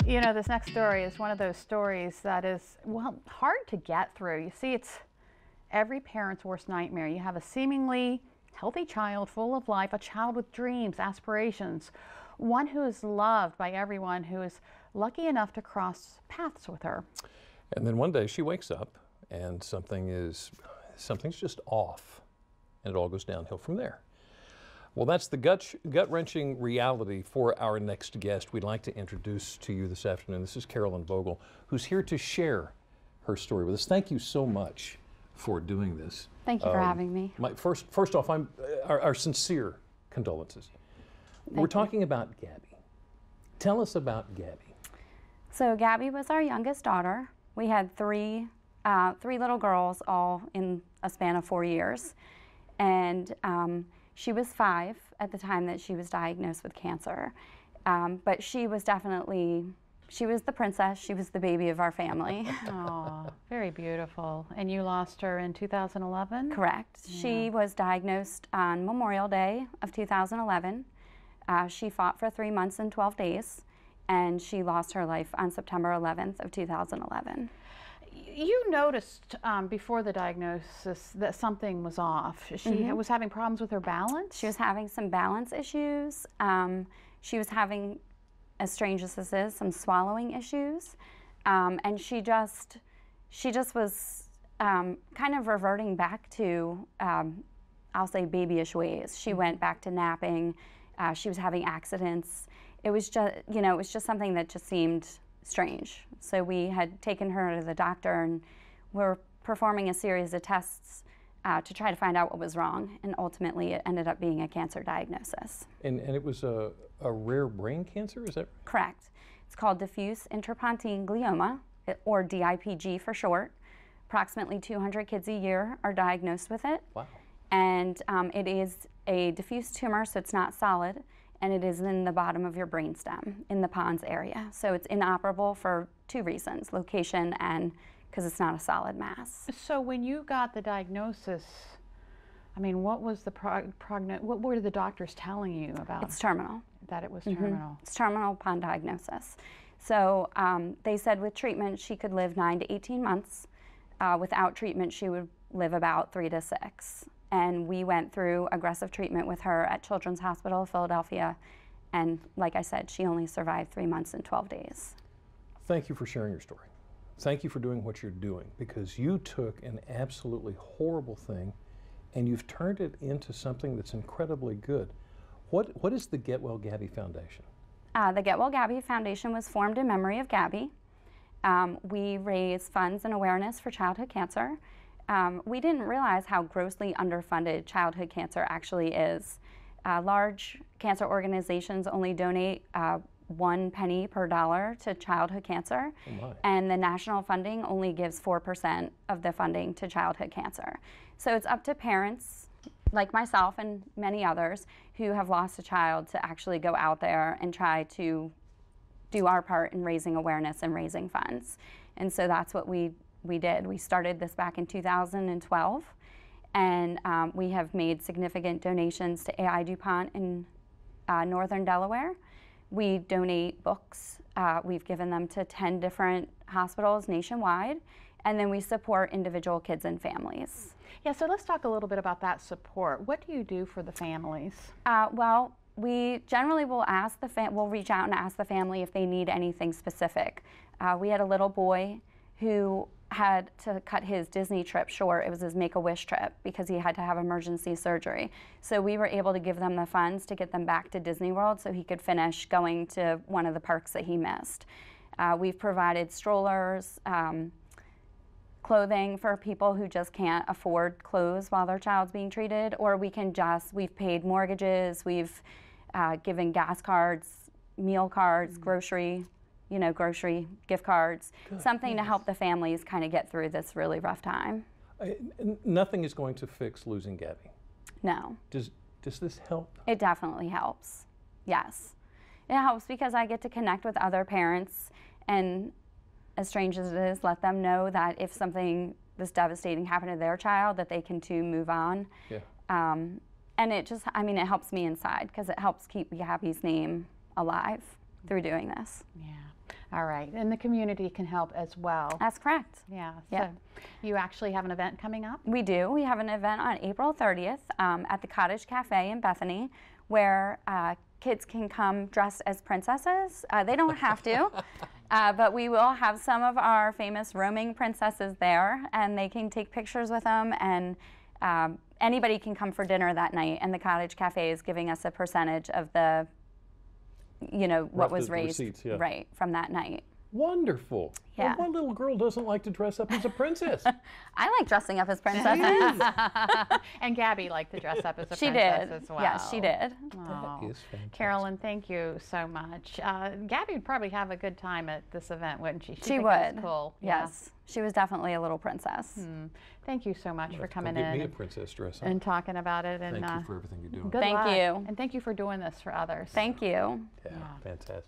You know, this next story is one of those stories that is, well, hard to get through. You see, it's every parent's worst nightmare. You have a seemingly healthy child full of life, a child with dreams, aspirations, one who is loved by everyone, who is lucky enough to cross paths with her. And then one day she wakes up and something's just off, and it all goes downhill from there. Well, that's the gut-wrenching reality for our next guest we'd like to introduce to you this afternoon. This is Carolyn Vogel, who's here to share her story with us. Thank you so much for doing this. Thank you for having me. First off, our sincere condolences. We're talking about Gabby. Tell us about Gabby. So Gabby was our youngest daughter. We had three little girls, all in a span of 4 years. And she was 5 at the time that she was diagnosed with cancer. But she was the princess. She was the baby of our family. Oh, very beautiful. And you lost her in 2011? Correct. Yeah. She was diagnosed on Memorial Day of 2011. She fought for 3 months and 12 days, and she lost her life on September 11th of 2011. You noticed before the diagnosis that something was off. She was having problems with her balance? She was having some balance issues. She was having, as strange as this is, some swallowing issues. And she just was kind of reverting back to, I'll say, babyish ways. She went back to napping. She was having accidents. It was just, you know, it was just something that just seemed strange. So we had taken her to the doctor and were performing a series of tests to try to find out what was wrong, and ultimately it ended up being a cancer diagnosis. And it was a rare brain cancer, is that right? Correct. It's called diffuse interpontine glioma, or DIPG for short. Approximately 200 kids a year are diagnosed with it. Wow. And it is a diffuse tumor, so it's not solid, and it is in the bottom of your brainstem, in the pons area. So it's inoperable for 2 reasons, location and because it's not a solid mass. So when you got the diagnosis, I mean, what was the what were the doctors telling you about? It's terminal. That it was terminal. It's terminal upon diagnosis. So they said with treatment she could live 9 to 18 months. Without treatment she would live about 3 to 6. And we went through aggressive treatment with her at Children's Hospital of Philadelphia. And like I said, she only survived 3 months and 12 days. Thank you for sharing your story. Thank you for doing what you're doing, because you took an absolutely horrible thing and you've turned it into something that's incredibly good. What is the Get Well Gabby Foundation? The Get Well Gabby Foundation was formed in memory of Gabby. We raise funds and awareness for childhood cancer. We didn't realize how grossly underfunded childhood cancer actually is. Large cancer organizations only donate 1 penny per dollar to childhood cancer, and the national funding only gives 4% of the funding to childhood cancer. So it's up to parents like myself and many others who have lost a child to actually go out there and try to do our part in raising awareness and raising funds. And so that's what we did. We started this back in 2012, and we have made significant donations to AI DuPont in northern Delaware. We donate books. We've given them to 10 different hospitals nationwide, and then we support individual kids and families. Yeah, so let's talk a little bit about that support. What do you do for the families? Well, we generally will we'll reach out and ask the family if they need anything specific. We had a little boy who had to cut his Disney trip short. It was his Make-A-Wish trip because he had to have emergency surgery. So we were able to give them the funds to get them back to Disney World so he could finish going to one of the parks that he missed. We've provided strollers, clothing for people who just can't afford clothes while their child's being treated, or we've paid mortgages, we've given gas cards, meal cards, grocery gift cards, something to help the families kind of get through this really rough time. Nothing is going to fix losing Gabby. No. Does this help? It definitely helps, yes. It helps because I get to connect with other parents, and as strange as it is, let them know that if something this devastating happened to their child, that they can too move on. Yeah. And it just, I mean, it helps me inside because it helps keep Gabby's name alive through doing this. Yeah. All right, and the community can help as well. That's correct. Yeah, Yeah. so you actually have an event coming up? We do. We have an event on April 30th at the Cottage Cafe in Bethany where kids can come dressed as princesses. They don't have to, but we will have some of our famous roaming princesses there, and they can take pictures with them, and anybody can come for dinner that night, and the Cottage Cafe is giving us a percentage of the, what was raised receipts, yeah. right from that night. Wonderful. Yeah. Well, what little girl doesn't like to dress up as a princess? I like dressing up as princesses. And Gabby liked to dress up as a She princess did. as well. Yes, she did. Oh. That is fantastic. Carolyn, thank you so much. Gabby would probably have a good time at this event, wouldn't she? She think would. it's cool. Yeah. Yes. She was definitely a little princess. Thank you so much for coming Get me a in princess dress. and talking about it. And Thank you for everything you're doing. good Thank luck. you. And thank you for doing this for others. Thank you. Yeah, fantastic.